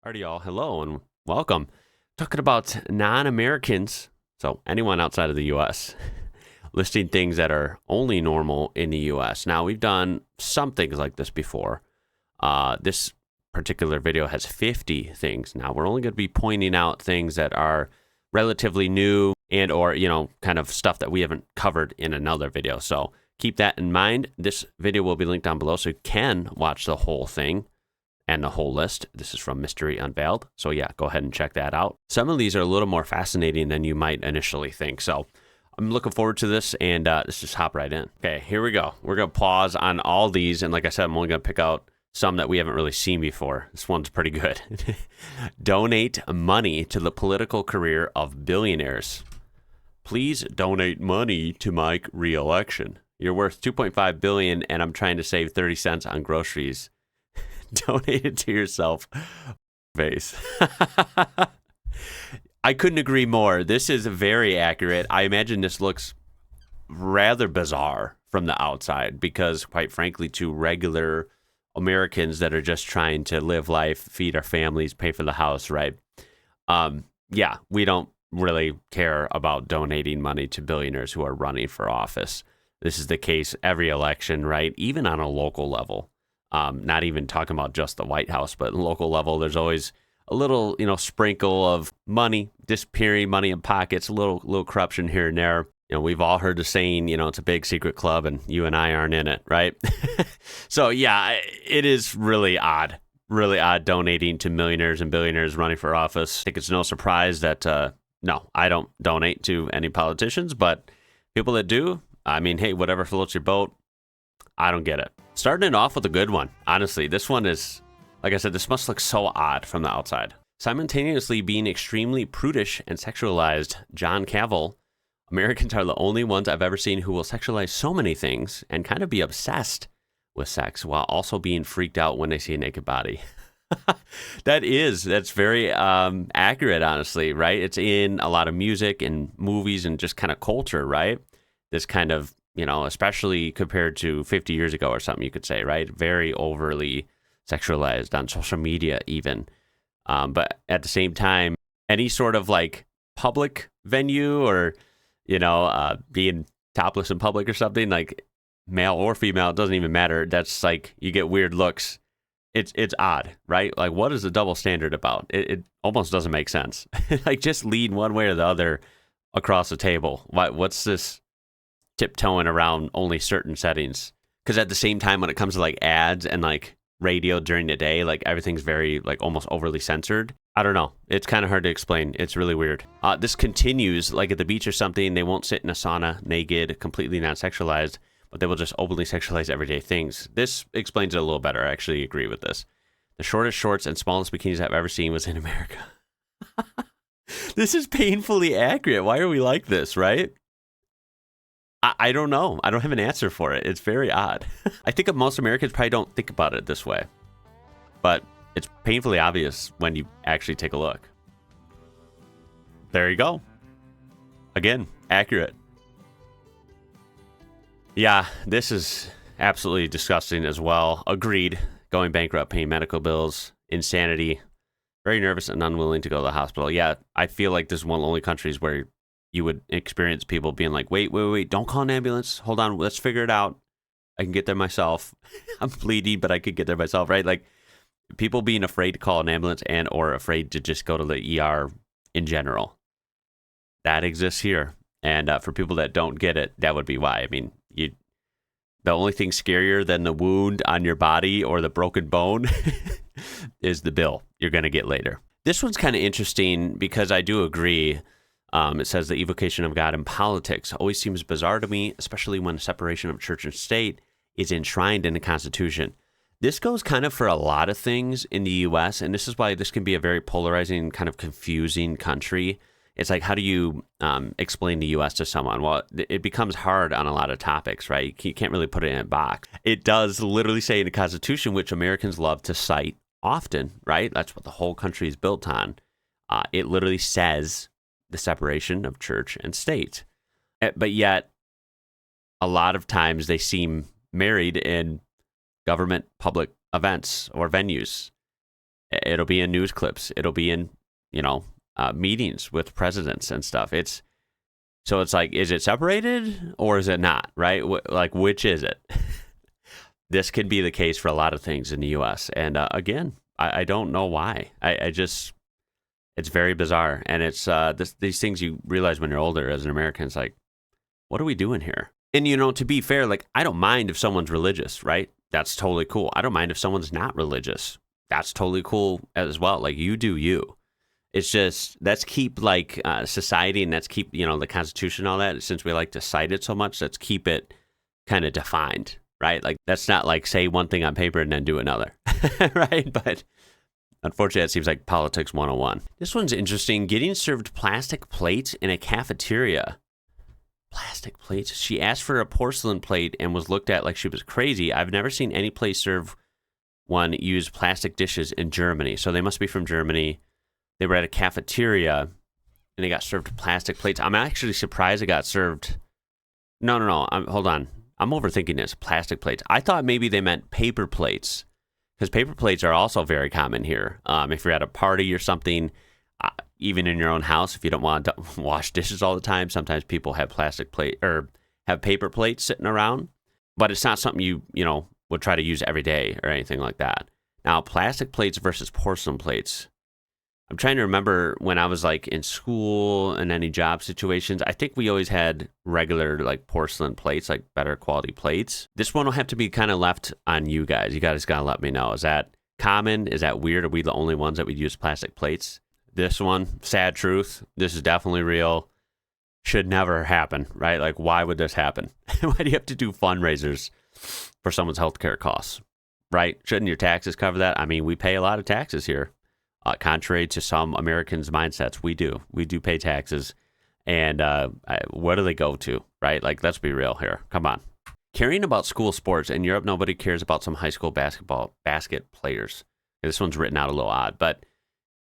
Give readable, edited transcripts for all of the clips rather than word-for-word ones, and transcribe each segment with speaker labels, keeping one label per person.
Speaker 1: Alrighty, y'all. Hello and welcome. Talking about non-Americans, so anyone outside of the U.S., listing things that are only normal in the U.S. Now, we've done some things like this before. This particular video has 50 things. Now, we're only going to be pointing out things that are relatively new and or, kind of stuff that we haven't covered in another video. So keep that in mind. This video will be linked down below so you can watch the whole thing and the whole list. This is from Mystery Unveiled. So yeah, go ahead and check that out. Some of these are a little more fascinating than you might initially think. So I'm looking forward to this, and let's just hop right in. Okay, here we go. We're going to pause on all these. And like I said, I'm only going to pick out some that we haven't really seen before. This one's pretty good. Donate money to the political career of billionaires. Please donate money to my re-election. You're worth $2.5 billion, and I'm trying to save 30 cents on groceries. Donate it to yourself. Face. I couldn't agree more. This is very accurate. I imagine this looks rather bizarre from the outside because, quite frankly, to regular Americans that are just trying to live life, feed our families, pay for the house, right? Yeah, we don't really care about donating money to billionaires who are running for office. This is the case every election, right? Even on a local level. Not even talking about just the White House, but local level, there's always a little, sprinkle of money disappearing, money in pockets, a little corruption here and there. We've all heard the saying, it's a big secret club and you and I aren't in it, right? So yeah, it is really odd donating to millionaires and billionaires running for office. I think it's no surprise that, no, I don't donate to any politicians, but people that do, I mean, hey, whatever floats your boat, I don't get it. Starting it off with a good one. Honestly, this one is, like I said, this must look so odd from the outside. Simultaneously being extremely prudish and sexualized, John Cavill. Americans are the only ones I've ever seen who will sexualize so many things and kind of be obsessed with sex while also being freaked out when they see a naked body. That's very accurate, honestly, right? It's in a lot of music and movies and just kind of culture, right? This kind of, especially compared to 50 years ago or something, you could say, right? Very overly sexualized on social media even. But at the same time, any sort of like public venue or, being topless in public or something, like male or female, it doesn't even matter. That's like, you get weird looks. It's odd, right? Like, what is the double standard about? It almost doesn't make sense. Like, just lean one way or the other across the table. What's this tiptoeing around only certain settings? Because at the same time, when it comes to like ads and like radio during the day, like everything's very like almost overly censored. I don't know. It's kind of hard to explain. It's really weird. This continues like at the beach or something. They won't sit in a sauna naked, completely non-sexualized, but they will just openly sexualize everyday things. This explains it a little better. I actually agree with this. The shortest shorts and smallest bikinis I've ever seen was in America. This is painfully accurate. Why are we like this, right? I don't know. I don't have an answer for it. It's very odd. I think most Americans probably don't think about it this way, but it's painfully obvious when you actually take a look. There you go. Again, accurate. Yeah, this is absolutely disgusting as well. Agreed. Going bankrupt, paying medical bills, insanity. Very nervous and unwilling to go to the hospital. Yeah, I feel like this is one of the only countries where you would experience people being like, wait, don't call an ambulance. Hold on, let's figure it out. I can get there myself. I'm bleeding, but I could get there myself, right? Like, people being afraid to call an ambulance and or afraid to just go to the ER in general. That exists here. And for people that don't get it, that would be why. I mean, the only thing scarier than the wound on your body or the broken bone is the bill you're going to get later. This one's kind of interesting because I do agree. It says the evocation of God in politics always seems bizarre to me, especially when the separation of church and state is enshrined in the Constitution. This goes kind of for a lot of things in the U.S., and this is why this can be a very polarizing, kind of confusing country. It's like, how do you explain the U.S. to someone? Well, it becomes hard on a lot of topics, right? You can't really put it in a box. It does literally say in the Constitution, which Americans love to cite often, right? That's what the whole country is built on. It literally says the separation of church and state. But yet, a lot of times they seem married in government public events or venues. It'll be in news clips. It'll be in, meetings with presidents and stuff. So it's like, is it separated or is it not, right? Like, which is it? This could be the case for a lot of things in the U.S. And again, I don't know why. It's very bizarre. And it's these things you realize when you're older as an American. It's like, what are we doing here? And, to be fair, like, I don't mind if someone's religious, right? That's totally cool. I don't mind if someone's not religious. That's totally cool as well. Like, you do you. It's just, let's keep like society, and let's keep, the Constitution and all that. Since we like to cite it so much, let's keep it kind of defined, right? Like, that's not like say one thing on paper and then do another, right? But unfortunately, it seems like politics 101. This one's interesting. Getting served plastic plates in a cafeteria. Plastic plates. She asked for a porcelain plate and was looked at like she was crazy. I've never seen any place serve one use plastic dishes in Germany. So they must be from Germany. They were at a cafeteria and they got served plastic plates. I'm actually surprised it got served. No. Hold on. I'm overthinking this. Plastic plates. I thought maybe they meant paper plates, because paper plates are also very common here. If you're at a party or something, even in your own house, if you don't want to wash dishes all the time, sometimes people have plastic plate or have paper plates sitting around, but it's not something you would try to use every day or anything like that. Now, plastic plates versus porcelain plates. I'm trying to remember when I was like in school and any job situations. I think we always had regular like porcelain plates, like better quality plates. This one will have to be kind of left on you guys. You guys got to let me know. Is that common? Is that weird? Are we the only ones that would use plastic plates? This one, sad truth, this is definitely real. Should never happen, right? Like, why would this happen? Why do you have to do fundraisers for someone's healthcare costs, right? Shouldn't your taxes cover that? I mean, we pay a lot of taxes here. Contrary to some Americans' mindsets, we do. We do pay taxes. And where do they go to, right? Like, let's be real here. Come on. Caring about school sports. In Europe, nobody cares about some high school basket players. This one's written out a little odd, but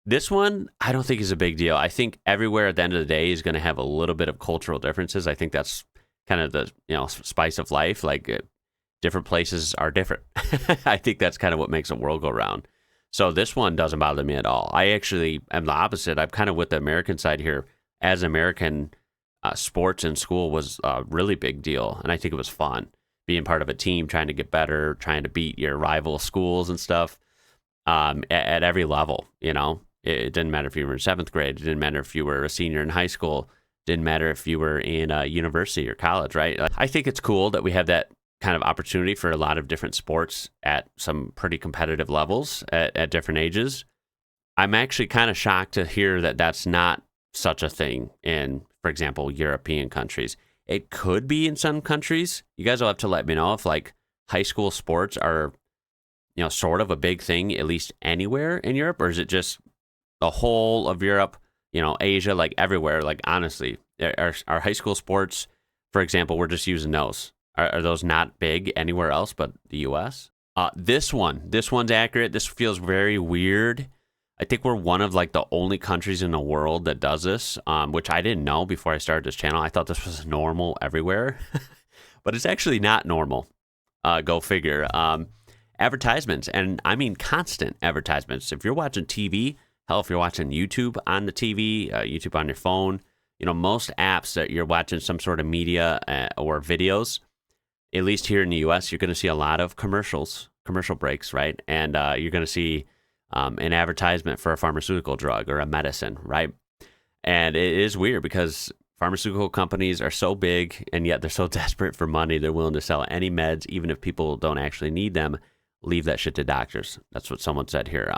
Speaker 1: this one, I don't think is a big deal. I think everywhere at the end of the day is going to have a little bit of cultural differences. I think that's kind of the spice of life. Like different places are different. I think that's kind of what makes the world go round. So this one doesn't bother me at all. I actually am the opposite. I'm kind of with the American side here. As an American, sports in school was a really big deal, and I think it was fun being part of a team, trying to get better, trying to beat your rival schools and stuff at every level, It didn't matter if you were in 7th grade. It didn't matter if you were a senior in high school. It didn't matter if you were in university or college, right? I think it's cool that we have that kind of opportunity for a lot of different sports at some pretty competitive levels at different ages. I'm actually kind of shocked to hear that that's not such a thing in, for example, European countries. It could be in some countries. You guys will have to let me know if like high school sports are, sort of a big thing, at least anywhere in Europe, or is it just the whole of Europe, Asia, like everywhere? Like, honestly, our high school sports, for example, we're just using those. Are those not big anywhere else but the U.S.? This one's accurate. This feels very weird. I think we're one of like the only countries in the world that does this, which I didn't know before I started this channel. I thought this was normal everywhere, but it's actually not normal. Go figure. Advertisements, and I mean constant advertisements. If you're watching TV, hell, if you're watching YouTube on the TV, YouTube on your phone, most apps that you're watching some sort of media or videos, at least here in the U.S., you're going to see a lot of commercial breaks, right? And you're going to see an advertisement for a pharmaceutical drug or a medicine, right? And it is weird because pharmaceutical companies are so big, and yet they're so desperate for money, they're willing to sell any meds, even if people don't actually need them. Leave that shit to doctors. That's what someone said here.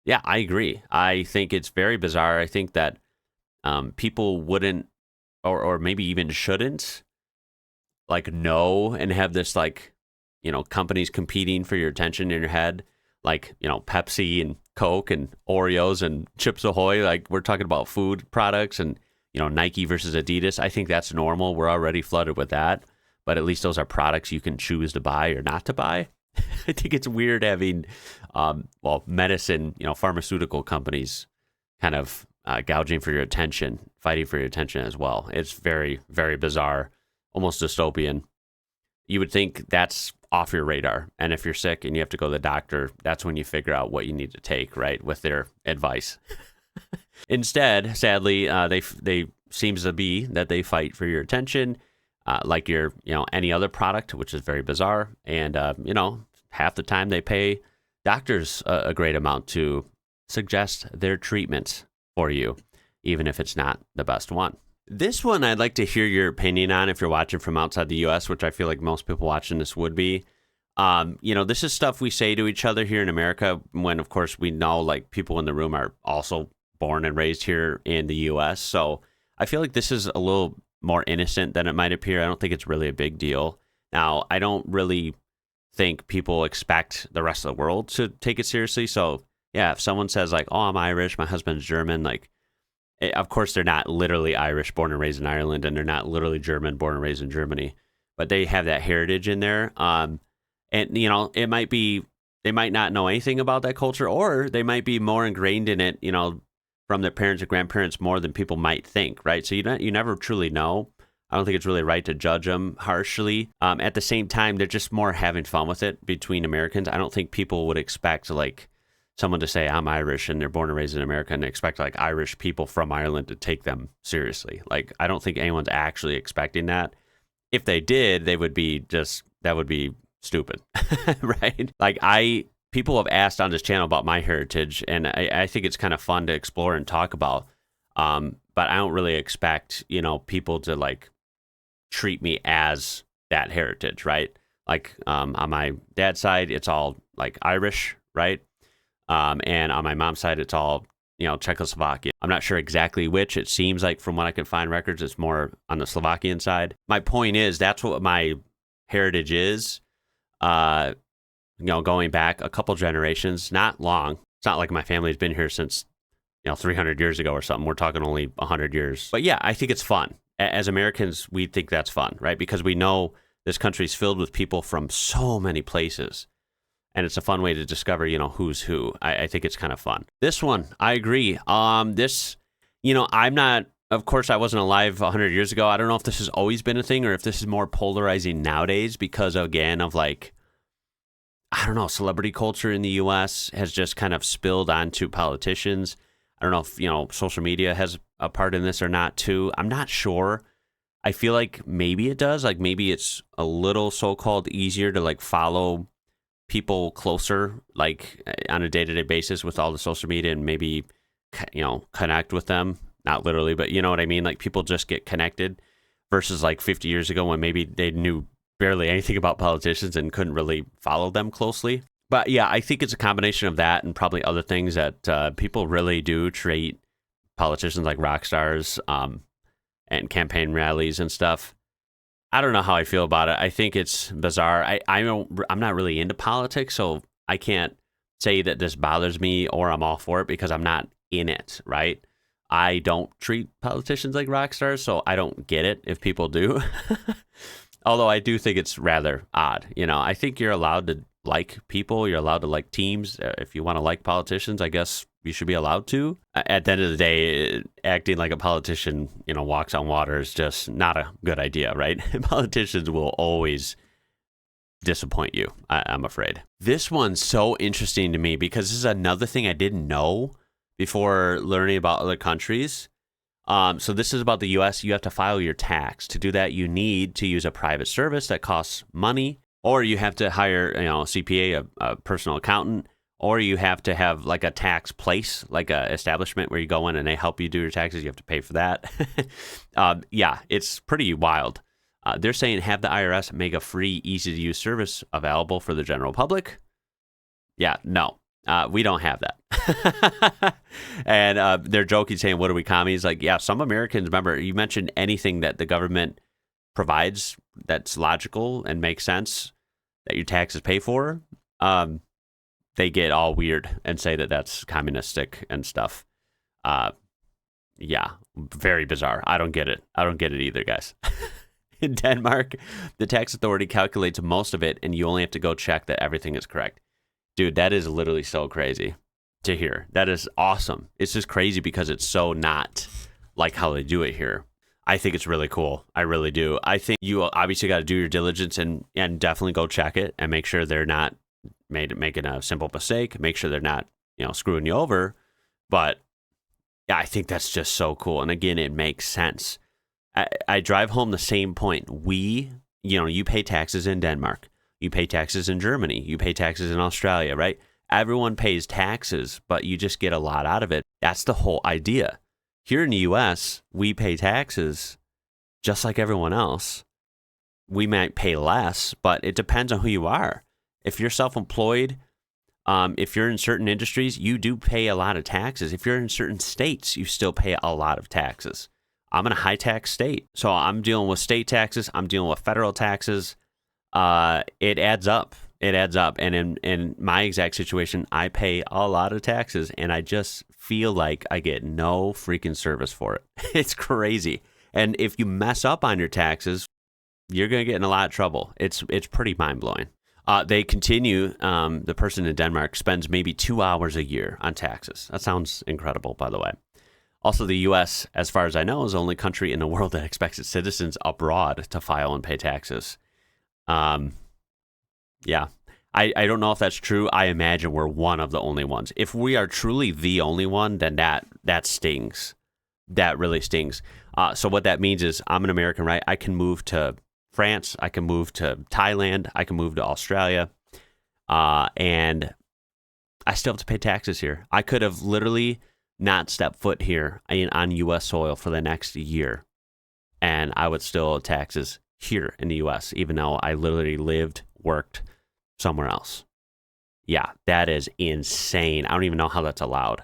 Speaker 1: Yeah, I agree. I think it's very bizarre. I think that people wouldn't, or maybe even shouldn't, like know and have this like, companies competing for your attention in your head, like, Pepsi and Coke and Oreos and Chips Ahoy. Like, we're talking about food products and, Nike versus Adidas. I think that's normal. We're already flooded with that, but at least those are products you can choose to buy or not to buy. I think it's weird having, medicine, pharmaceutical companies kind of gouging for your attention, fighting for your attention as well. It's very, very bizarre, almost dystopian. You would think that's off your radar. And if you're sick and you have to go to the doctor, that's when you figure out what you need to take, right, with their advice. Instead, sadly, they seems to be that they fight for your attention, like your any other product, which is very bizarre. And half the time they pay doctors a great amount to suggest their treatment for you, even if it's not the best one. This one I'd like to hear your opinion on if you're watching from outside the U.S., which I feel like most people watching this would be. This is stuff we say to each other here in America when, of course, we know like people in the room are also born and raised here in the U.S. So I feel like this is a little more innocent than it might appear. I don't think it's really a big deal. Now, I don't really think people expect the rest of the world to take it seriously. So yeah, if someone says like, oh, I'm Irish, my husband's German, like, of course, they're not literally Irish, born and raised in Ireland, and they're not literally German, born and raised in Germany, but they have that heritage in there. And, it might be, they might not know anything about that culture, or they might be more ingrained in it, from their parents and grandparents more than people might think, right? So you never truly know. I don't think it's really right to judge them harshly. At the same time, they're just more having fun with it between Americans. I don't think people would expect, like, someone to say I'm Irish and they're born and raised in America and expect like Irish people from Ireland to take them seriously. Like, I don't think anyone's actually expecting that. If they did, that would be stupid, right? Like people have asked on this channel about my heritage, and I think it's kind of fun to explore and talk about. But I don't really expect, people to like treat me as that heritage, right? Like on my dad's side, it's all like Irish, right? And on my mom's side, it's all, Czechoslovakian. I'm not sure exactly which. It seems like from what I can find records, it's more on the Slovakian side. My point is, that's what my heritage is, going back a couple generations, not long. It's not like my family's been here since, 300 years ago or something. We're talking only 100 years. But yeah, I think it's fun. As Americans, we think that's fun, right? Because we know this country's filled with people from so many places. And it's a fun way to discover, who's who. I think it's kind of fun. This one, I agree. I'm not, of course, I wasn't alive 100 years ago. I don't know if this has always been a thing or if this is more polarizing nowadays because, again, of like, I don't know, celebrity culture in the U.S. has just kind of spilled onto politicians. I don't know if, social media has a part in this or not, too. I'm not sure. I feel like maybe it does. Like, maybe it's a little so-called easier to, like, follow people closer, like on a day-to-day basis with all the social media and maybe, connect with them. Not literally, but you know what I mean? Like people just get connected versus like 50 years ago when maybe they knew barely anything about politicians and couldn't really follow them closely. But yeah, I think it's a combination of that and probably other things that people really do treat politicians like rock stars and campaign rallies and stuff. I don't know how I feel about it. I think it's bizarre. I'm not really into politics, so I can't say that this bothers me or I'm all for it because I'm not in it, right? I don't treat politicians like rock stars, so I don't get it if people do. Although I do think it's rather odd. I think you're allowed to like people. You're allowed to like teams. If you want to like politicians, I guess you should be allowed to. At the end of the day, acting like a politician, walks on water is just not a good idea, right? Politicians will always disappoint you, I'm afraid. This one's so interesting to me because this is another thing I didn't know before learning about other countries. So this is about the U.S. You have to file your tax. To do that, you need to use a private service that costs money, or you have to hire, a CPA, a personal accountant, or you have to have like a tax place, like a establishment where you go in and they help you do your taxes. You have to pay for that. Yeah, it's pretty wild. They're saying have the IRS make a free, easy-to-use service available for the general public. Yeah, no, we don't have that. And they're joking, saying, what are we, commies? Like, yeah, some Americans, remember, you mentioned anything that the government provides that's logical and makes sense that your taxes pay for, they get all weird and say that that's communistic and stuff. Yeah, very bizarre. I don't get it. I don't get it either, guys. In Denmark, the tax authority calculates most of it, and you only have to go check that everything is correct. Dude, that is literally so crazy to hear. That is awesome. It's just crazy because it's so not like how they do it here. I think it's really cool. I really do. I think you obviously got to do your diligence and definitely go check it and make sure they're not making a simple mistake. Make sure they're not, screwing you over. But yeah, I think that's just so cool. And again, it makes sense. I drive home the same point. You pay taxes in Denmark. You pay taxes in Germany. You pay taxes in Australia, right? Everyone pays taxes, but you just get a lot out of it. That's the whole idea. Here in the U.S., we pay taxes just like everyone else. We might pay less, but it depends on who you are. If you're self-employed, if you're in certain industries, you do pay a lot of taxes. If you're in certain states, you still pay a lot of taxes. I'm in a high-tax state, so I'm dealing with state taxes. I'm dealing with federal taxes. It adds up. It adds up. And in my exact situation, I pay a lot of taxes, and I just feel like I get no freaking service for it. It's crazy. And if you mess up on your taxes, you're going to get in a lot of trouble. It's pretty mind-blowing. They continue, the person in Denmark spends maybe 2 hours a year on taxes. That sounds incredible, by the way. Also, the U.S., as far as I know, is the only country in the world that expects its citizens abroad to file and pay taxes. Yeah, I don't know if that's true. I imagine we're one of the only ones. If we are truly the only one, then that stings. That really stings. So what that means is I'm an American, right? I can move to France. I can move to Thailand. I can move to Australia. And I still have to pay taxes here. I could have literally not stepped foot here on U.S. soil for the next year, and I would still owe taxes here in the U.S., even though I literally lived, worked somewhere else. Yeah, that is insane. I don't even know how that's allowed,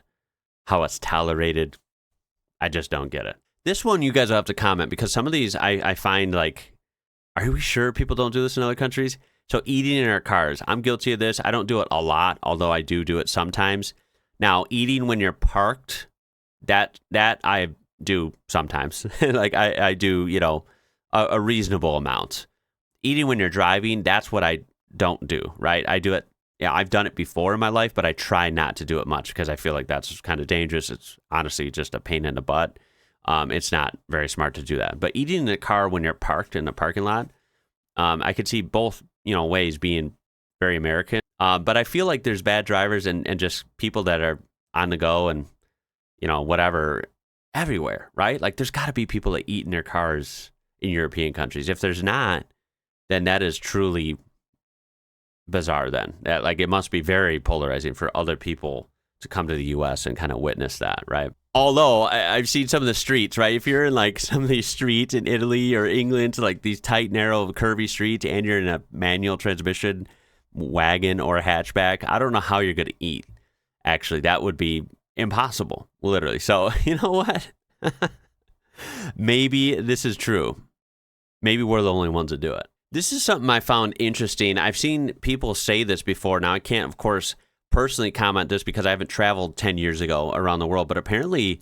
Speaker 1: how it's tolerated. I just don't get it. This one, you guys will have to comment, because some of these I find like, are we sure people don't do this in other countries? So eating in our cars, I'm guilty of this. I don't do it a lot, although I do it sometimes. Now, eating when you're parked, that I do sometimes. Like I do, a reasonable amount. Eating when you're driving, that's what I don't do, right? I do it. Yeah, I've done it before in my life, but I try not to do it much because I feel like that's kind of dangerous. It's honestly just a pain in the butt. It's not very smart to do that. But eating in the car when you're parked in the parking lot, I could see both, ways being very American. But I feel like there's bad drivers and just people that are on the go and, whatever, everywhere, right? Like there's got to be people that eat in their cars in European countries. If there's not, then that is truly bizarre then. That, like, it must be very polarizing for other people to come to the U.S. and kind of witness that, right? Although I've seen some of the streets, right? If you're in like some of these streets in Italy or England, like these tight, narrow, curvy streets, and you're in a manual transmission wagon or a hatchback, I don't know how you're going to eat. Actually, that would be impossible, literally. So, you know what? Maybe this is true. Maybe we're the only ones that do it. This is something I found interesting. I've seen people say this before. Now, I can't, of course, personally comment this because I haven't traveled 10 years ago around the world, but apparently,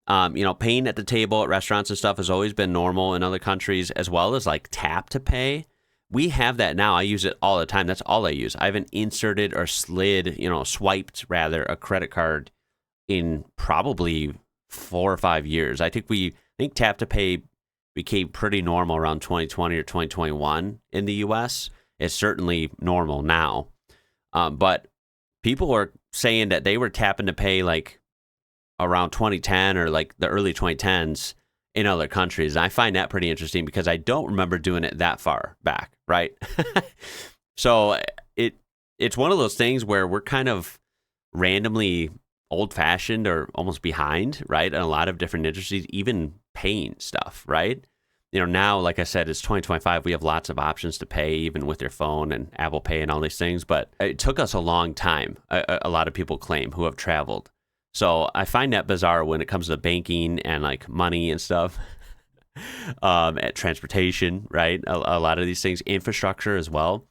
Speaker 1: paying at the table at restaurants and stuff has always been normal in other countries, as well as like tap to pay. We have that now. I use it all the time. That's all I use. I haven't inserted or swiped rather a credit card in probably 4 or 5 years. I think tap to pay became pretty normal around 2020 or 2021 in the US. It's certainly normal now. But people are saying that they were tapping to pay like around 2010 or like the early 2010s in other countries. And I find that pretty interesting because I don't remember doing it that far back, right? So it's one of those things where we're kind of randomly old-fashioned or almost behind, right? In a lot of different industries, even paying stuff, right? Now, like I said, it's 2025. We have lots of options to pay, even with your phone and Apple Pay and all these things. But it took us a long time, a lot of people claim, who have traveled. So I find that bizarre when it comes to banking and like money and stuff, at transportation, right? A lot of these things, infrastructure as well.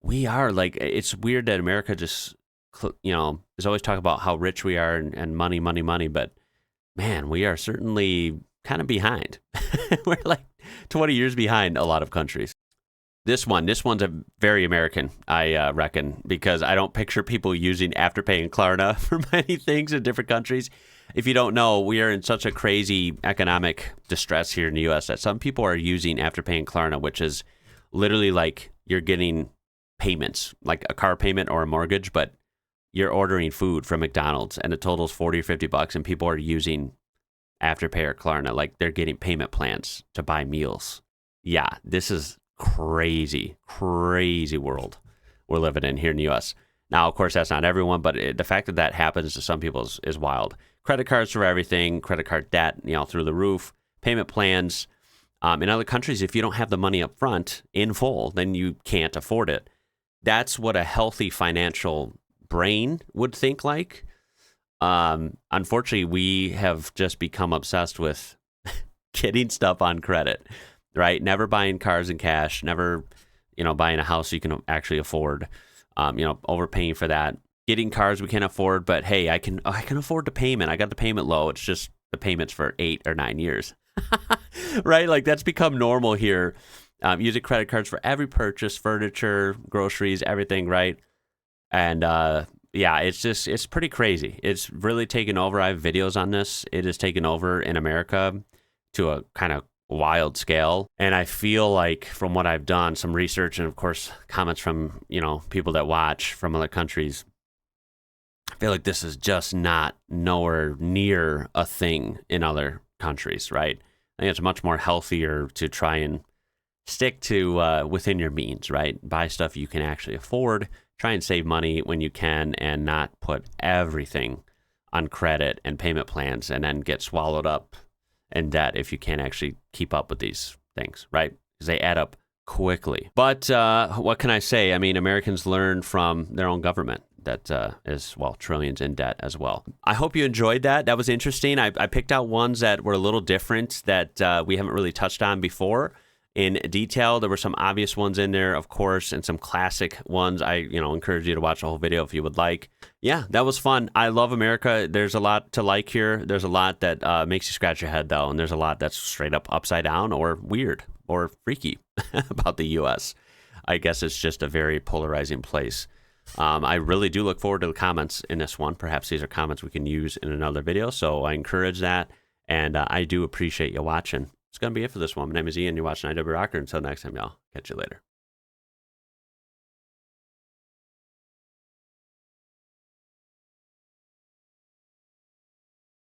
Speaker 1: We are like, it's weird that America just, is always talking about how rich we are and money, money, money. But man, we are certainly kind of behind. We're like 20 years behind a lot of countries. This one's a very American, I reckon, because I don't picture people using Afterpay and Klarna for many things in different countries. If you don't know, we are in such a crazy economic distress here in the U.S. that some people are using Afterpay and Klarna, which is literally like you're getting payments, like a car payment or a mortgage, but you're ordering food from McDonald's and it totals $40 or $50, and people are using Afterpay or Klarna, like they're getting payment plans to buy meals. Yeah, this is crazy world we're living in here in the U.S. Now, of course, that's not everyone, but the fact that that happens to some people is wild. Credit cards for everything, credit card debt, through the roof, payment plans. In other countries, if you don't have the money up front in full, then you can't afford it. That's what a healthy financial brain would think like. Unfortunately, we have just become obsessed with getting stuff on credit. Right? Never buying cars in cash, never, buying a house you can actually afford, overpaying for that. Getting cars we can't afford, but hey, I can afford the payment. I got the payment low. It's just the payments for 8 or 9 years. Right? Like that's become normal here. Using credit cards for every purchase, furniture, groceries, everything, right? And yeah, it's pretty crazy. It's really taken over. I have videos on this. It has taken over in America to a kind of wild scale. And I feel like from what I've done, some research and of course comments from, people that watch from other countries, I feel like this is just not nowhere near a thing in other countries, right? I think it's much more healthier to try and stick to within your means, right? Buy stuff you can actually afford, try and save money when you can, and not put everything on credit and payment plans and then get swallowed up in debt if you can't actually keep up with these things, right? Because they add up quickly. But what can I say? I mean, Americans learn from their own government that is, trillions in debt as well. I hope you enjoyed that. That was interesting. I picked out ones that were a little different that we haven't really touched on before in detail. There were some obvious ones in there, of course, and some classic ones. I, encourage you to watch the whole video if you would like. Yeah, that was fun. I love America. There's a lot to like here. There's a lot that makes you scratch your head, though, and there's a lot that's straight up upside down or weird or freaky about the U.S. I guess it's just a very polarizing place. I really do look forward to the comments in this one. Perhaps these are comments we can use in another video, so I encourage that, and I do appreciate you watching. It's going to be it for this one. My name is Ian. You're watching IWrocker. Until next time, y'all. Catch you later.